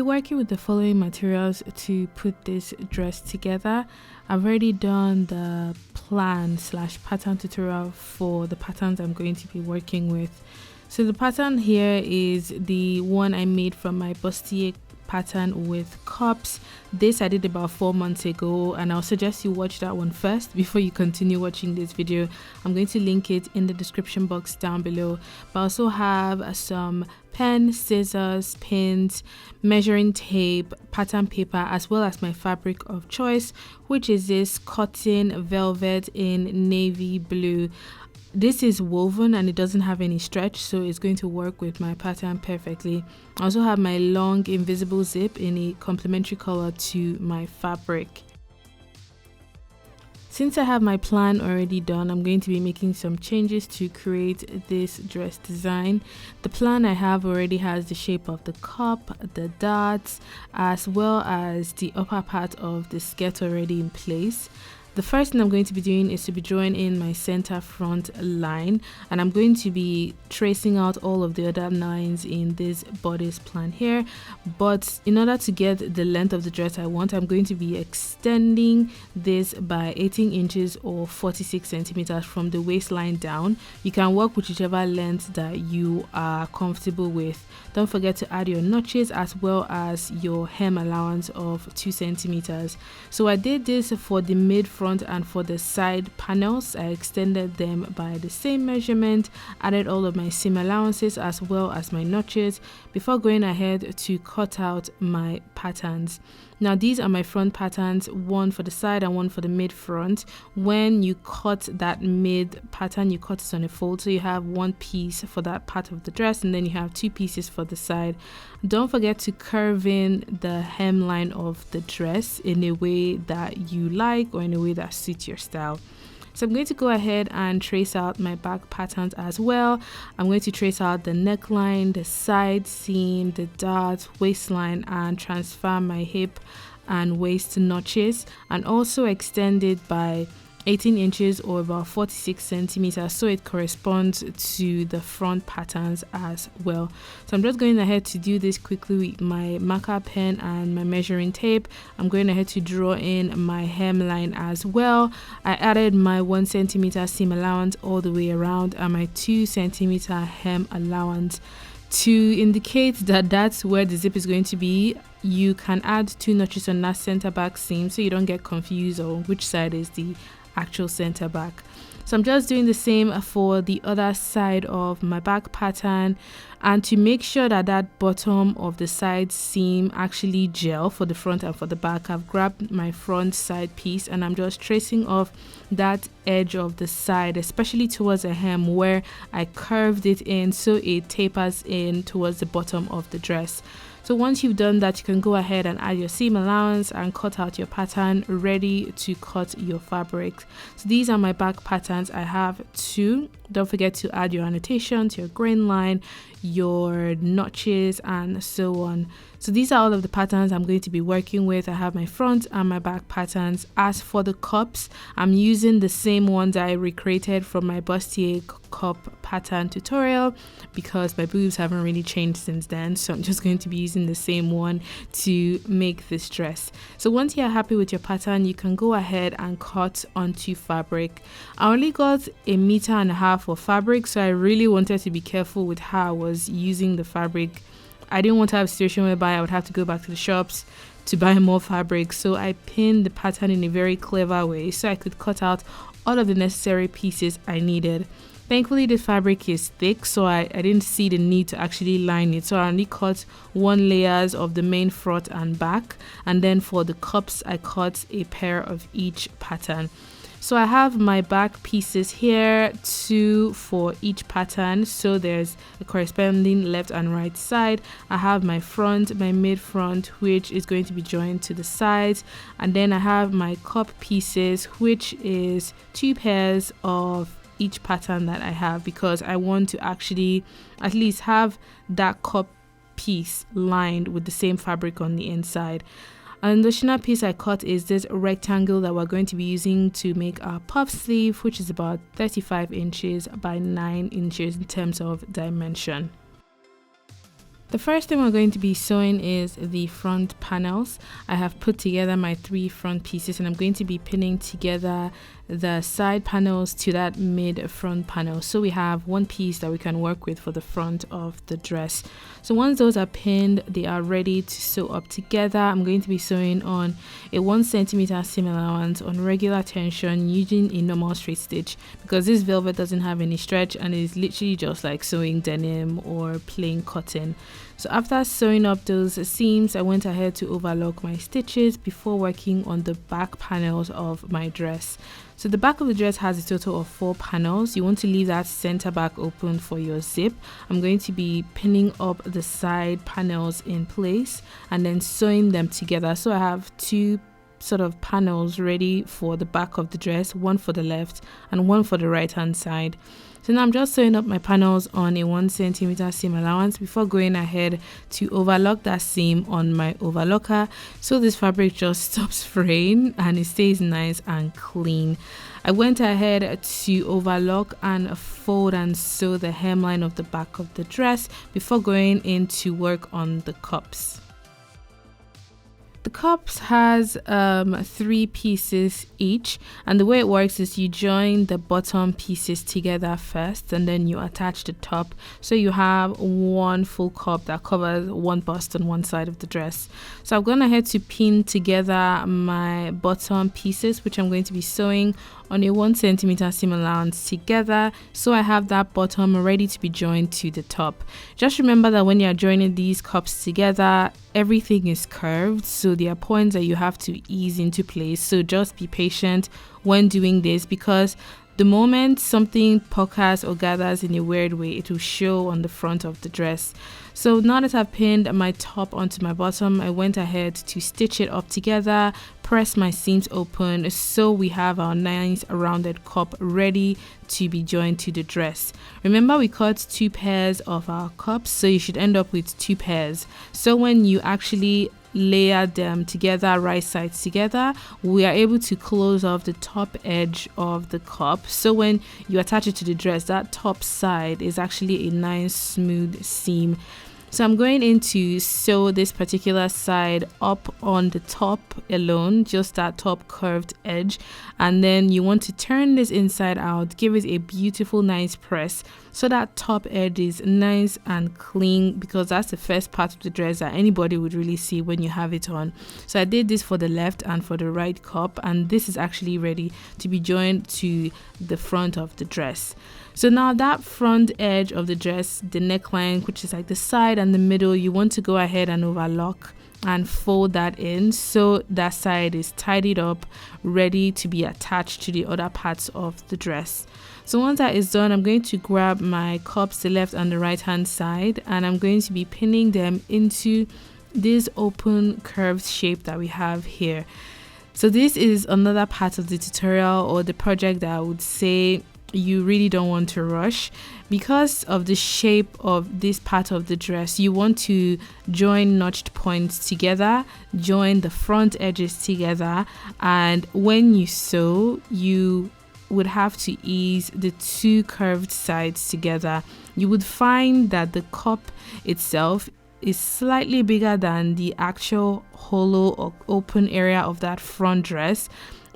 working with the following materials to put this dress together. I've already done the plan / pattern tutorial for the patterns I'm going to be working with. So the pattern here is the one I made from my bustier pattern with cups. This I did about 4 months ago, and I'll suggest you watch that one first before you continue watching this video. I'm going to link it in the description box down below. But I also have some pen, scissors, pins, measuring tape, pattern paper, as well as my fabric of choice, which is this cotton velvet in navy blue. This is woven and it doesn't have any stretch, so it's going to work with my pattern perfectly. I also have my long invisible zip in a complementary color to my fabric. Since I have my plan already done, I'm going to be making some changes to create this dress design. The plan I have already has the shape of the cup, the darts, as well as the upper part of the skirt already in place. The first thing I'm going to be doing is to be drawing in my center front line, and I'm going to be tracing out all of the other lines in this bodice plan here. But in order to get the length of the dress I want, I'm going to be extending this by 18 inches or 46 centimeters from the waistline down. You can work with whichever length that you are comfortable with. Don't forget to add your notches as well as your hem allowance of 2 centimeters. So I did this for the mid front and for the side panels. I extended them by the same measurement, added all of my seam allowances as well as my notches before going ahead to cut out my patterns. Now these are my front patterns, one for the side and one for the mid front. When you cut that mid pattern, you cut it on a fold, so you have one piece for that part of the dress and then you have 2 pieces for the side. Don't forget to curve in the hemline of the dress in a way that you like or in a way that suits your style. So I'm going to go ahead and trace out my back patterns as well. I'm going to trace out the neckline, the side seam, the dart, waistline, and transfer my hip and waist notches, and also extend it by 18 inches or about 46 centimeters, so it corresponds to the front patterns as well. So I'm just going ahead to do this quickly with my marker pen and my measuring tape. I'm going ahead to draw in my hemline as well. I added my 1 centimeter seam allowance all the way around and my 2 centimeter hem allowance. To indicate that that's where the zip is going to be, you can add 2 notches on that center back seam so you don't get confused on which side is the actual center back. So I'm just doing the same for the other side of my back pattern, and to make sure that that bottom of the side seam actually gel for the front and for the back, I've grabbed my front side piece and I'm just tracing off that edge of the side, especially towards the hem where I curved it in so it tapers in towards the bottom of the dress. So once you've done that, you can go ahead and add your seam allowance and cut out your pattern ready to cut your fabric. So these are my back patterns. I have 2. Don't forget to add your annotations, your grain line, your notches, and so on. So these are all of the patterns I'm going to be working with. I have my front and my back patterns. As for the cups, I'm using the same ones I recreated from my bustier cup pattern tutorial because my boobs haven't really changed since then, so I'm just going to be using the same one to make this dress. So once you're happy with your pattern, you can go ahead and cut onto fabric. I only got 1.5 meters of fabric, so I really wanted to be careful with how I was using the fabric. I didn't want to have a situation whereby I would have to go back to the shops to buy more fabric, so I pinned the pattern in a very clever way so I could cut out all of the necessary pieces I needed. Thankfully, the fabric is thick, so I didn't see the need to actually line it, so I only cut 1 layers of the main front and back, and then for the cups I cut a pair of each pattern. So I have my back pieces here, 2 for each pattern, so there's a corresponding left and right side. I have my front, my mid front, which is going to be joined to the sides, and then I have my cup pieces, which is 2 pairs of each pattern that I have, because I want to actually at least have that cup piece lined with the same fabric on the inside. And the additional piece I cut is this rectangle that we're going to be using to make our puff sleeve, which is about 35 inches by 9 inches in terms of dimension. The first thing we're going to be sewing is the front panels. I have put together my 3 front pieces, and I'm going to be pinning together the side panels to that mid front panel, so we have one piece that we can work with for the front of the dress. So once those are pinned, they are ready to sew up together. I'm going to be sewing on a 1 centimeter seam allowance on regular tension using a normal straight stitch, because this velvet doesn't have any stretch and is literally just like sewing denim or plain cotton. So after sewing up those seams, I went ahead to overlock my stitches before working on the back panels of my dress. So the back of the dress has a total of 4 panels. You want to leave that center back open for your zip. I'm going to be pinning up the side panels in place and then sewing them together. So I have 2 sort of panels ready for the back of the dress, one for the left and one for the right hand side. So now I'm just sewing up my panels on a 1 centimeter seam allowance before going ahead to overlock that seam on my overlocker, so this fabric just stops fraying and it stays nice and clean. I went ahead to overlock and fold and sew the hemline of the back of the dress before going in to work on the cups. The cups has 3 pieces each, and the way it works is you join the bottom pieces together first and then you attach the top, so you have 1 full cup that covers 1 bust on one side of the dress. So I've gone ahead to pin together my bottom pieces, which I'm going to be sewing on a 1 centimeter seam allowance together, so I have that bottom ready to be joined to the top. Just remember that when you're joining these cups together, everything is curved, so there are points that you have to ease into place. So just be patient when doing this, because the moment something puckers or gathers in a weird way, it will show on the front of the dress. So now that I've pinned my top onto my bottom, I went ahead to stitch it up together, press my seams open, so we have our nice rounded cup ready to be joined to the dress. Remember, we cut 2 pairs of our cups, so you should end up with 2 pairs. So when you actually layer them together, right sides together, we are able to close off the top edge of the cup, so when you attach it to the dress, that top side is actually a nice smooth seam. So I'm going in to sew this particular side up on the top alone, just that top curved edge, and then you want to turn this inside out, give it a beautiful nice press so that top edge is nice and clean, because that's the first part of the dress that anybody would really see when you have it on. So I did this for the left and for the right cup, and this is actually ready to be joined to the front of the dress. So now that front edge of the dress, the neckline, which is like the side and the middle, you want to go ahead and overlock and fold that in, so that side is tidied up, ready to be attached to the other parts of the dress. So once that is done, I'm going to grab my cups, the left and the right hand side, and I'm going to be pinning them into this open curved shape that we have here. So this is another part of the tutorial or the project that I would say you really don't want to rush. Because of the shape of this part of the dress, you want to join notched points together, join the front edges together, and when you sew, you would have to ease the 2 curved sides together. You would find that the cup itself is slightly bigger than the actual hollow or open area of that front dress,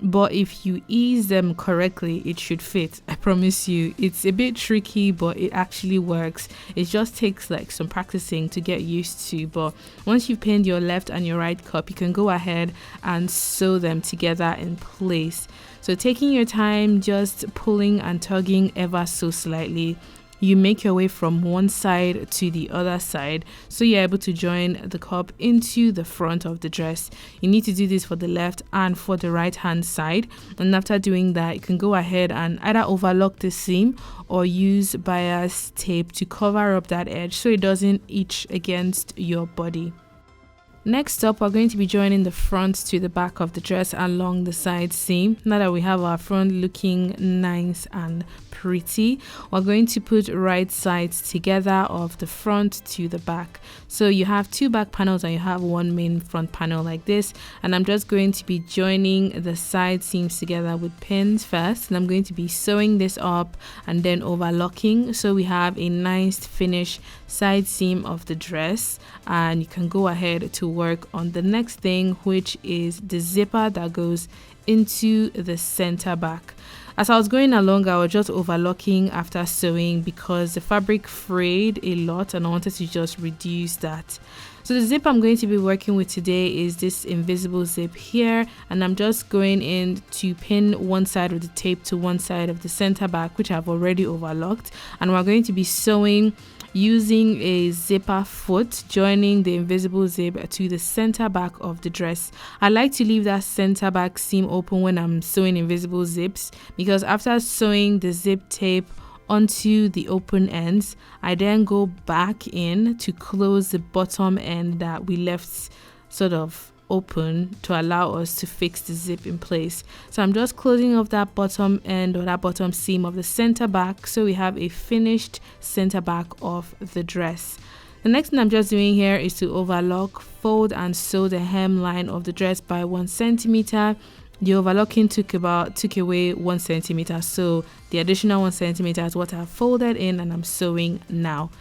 but if you ease them correctly, it should fit. I promise you. It's a bit tricky, but it actually works. It just takes like some practicing to get used to, but once you've pinned your left and your right cup, you can go ahead and sew them together in place. So taking your time, just pulling and tugging ever so slightly, you make your way from one side to the other side, so you're able to join the cup into the front of the dress. You need to do this for the left and for the right hand side, and after doing that, you can go ahead and either overlock the seam or use bias tape to cover up that edge so it doesn't itch against your body. Next up, we're going to be joining the front to the back of the dress along the side seam. Now that we have our front looking nice and pretty, we're going to put right sides together of the front to the back. So you have two back panels and you have one main front panel like this, and I'm just going to be joining the side seams together with pins first, and I'm going to be sewing this up and then overlocking, so we have a nice finished side seam of the dress. And you can go ahead to work on the next thing, which is the zipper that goes into the center back. As I was going along, I was just overlocking after sewing because the fabric frayed a lot and I wanted to just reduce that. So the zip I'm going to be working with today is this invisible zip here, and I'm just going in to pin one side of the tape to one side of the center back, which I've already overlocked, and we're going to be sewing using a zipper foot, joining the invisible zip to the center back of the dress. I like to leave that center back seam open when I'm sewing invisible zips, because after sewing the zip tape onto the open ends, I then go back in to close the bottom end that we left sort of open to allow us to fix the zip in place. So I'm just closing off that bottom end or that bottom seam of the center back, so we have a finished center back of the dress. The next thing I'm just doing here is to overlock, fold and sew the hemline of the dress by 1 centimeter. The overlocking took away 1 centimeter, so the additional 1 centimeter is what I've folded in and I'm sewing now.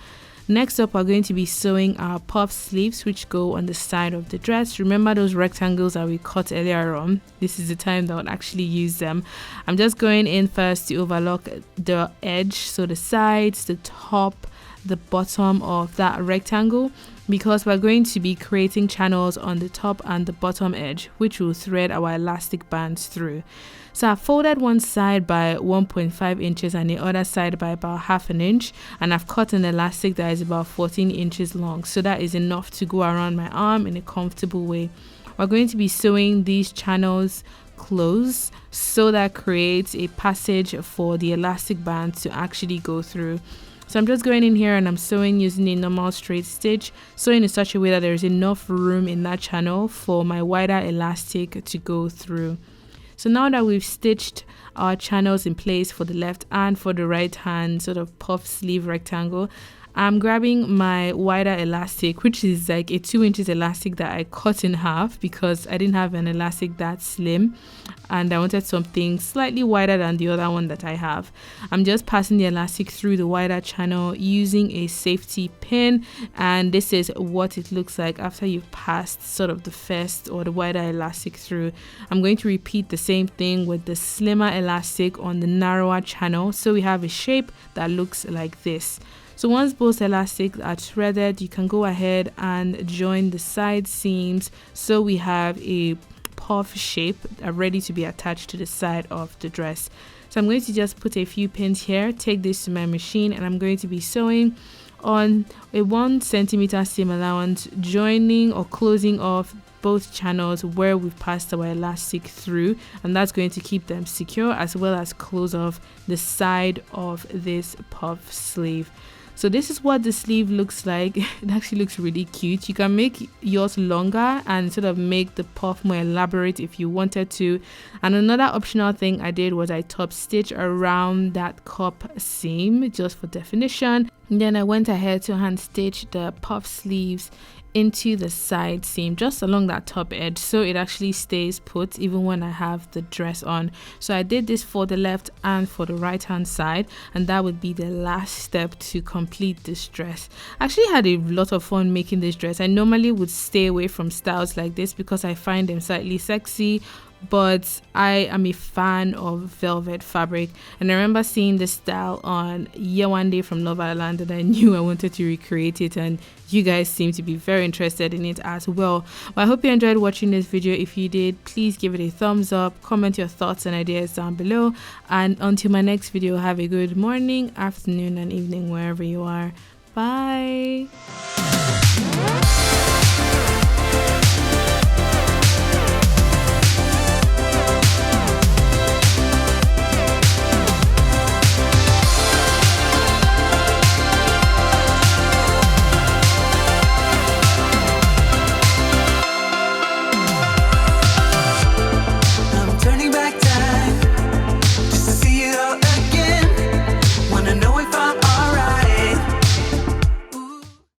Next up, we're going to be sewing our puff sleeves, which go on the side of the dress. Remember those rectangles that we cut earlier on? This is the time that I'll actually use them. I'm just going in first to overlock the edge, so the sides, the top, the bottom of that rectangle, because we're going to be creating channels on the top and the bottom edge, which will thread our elastic bands through. So I folded one side by 1.5 inches and the other side by about 1/2 inch, and I've cut an elastic that is about 14 inches long, so that is enough to go around my arm in a comfortable way. We're going to be sewing these channels close, so that creates a passage for the elastic band to actually go through. So I'm just going in here and I'm sewing using a normal straight stitch, sewing in such a way that there is enough room in that channel for my wider elastic to go through. So now that we've stitched our channels in place for the left and for the right hand sort of puff sleeve rectangle, I'm grabbing my wider elastic, which is like a 2 inches elastic that I cut in half because I didn't have an elastic that slim and I wanted something slightly wider than the other one that I have. I'm just passing the elastic through the wider channel using a safety pin, and this is what it looks like after you've passed sort of the first or the wider elastic through. I'm going to repeat the same thing with the slimmer elastic on the narrower channel, so we have a shape that looks like this. So once both elastics are threaded, you can go ahead and join the side seams, so we have a puff shape ready to be attached to the side of the dress. So I'm going to just put a few pins here, take this to my machine, and I'm going to be sewing on a 1 centimeter seam allowance, joining or closing off both channels where we've passed our elastic through, and that's going to keep them secure, as well as close off the side of this puff sleeve. So this is what the sleeve looks like. It actually looks really cute. You can make yours longer and sort of make the puff more elaborate if you wanted to. And another optional thing I did was I top stitch around that cup seam just for definition. And then I went ahead to hand stitch the puff sleeves into the side seam just along that top edge, so it actually stays put even when I have the dress on. So I did this for the left and for the right hand side, and that would be the last step to complete this dress. I actually had a lot of fun making this dress. I normally would stay away from styles like this because I find them slightly sexy, but I am a fan of velvet fabric, and I remember seeing this style on Yewande from Love Island and I knew I wanted to recreate it, and you guys seem to be very interested in it as well. Well, I hope you enjoyed watching this video. If you did, please give it a thumbs up, comment your thoughts and ideas down below, and until my next video, have a good morning, afternoon and evening wherever you are. Bye.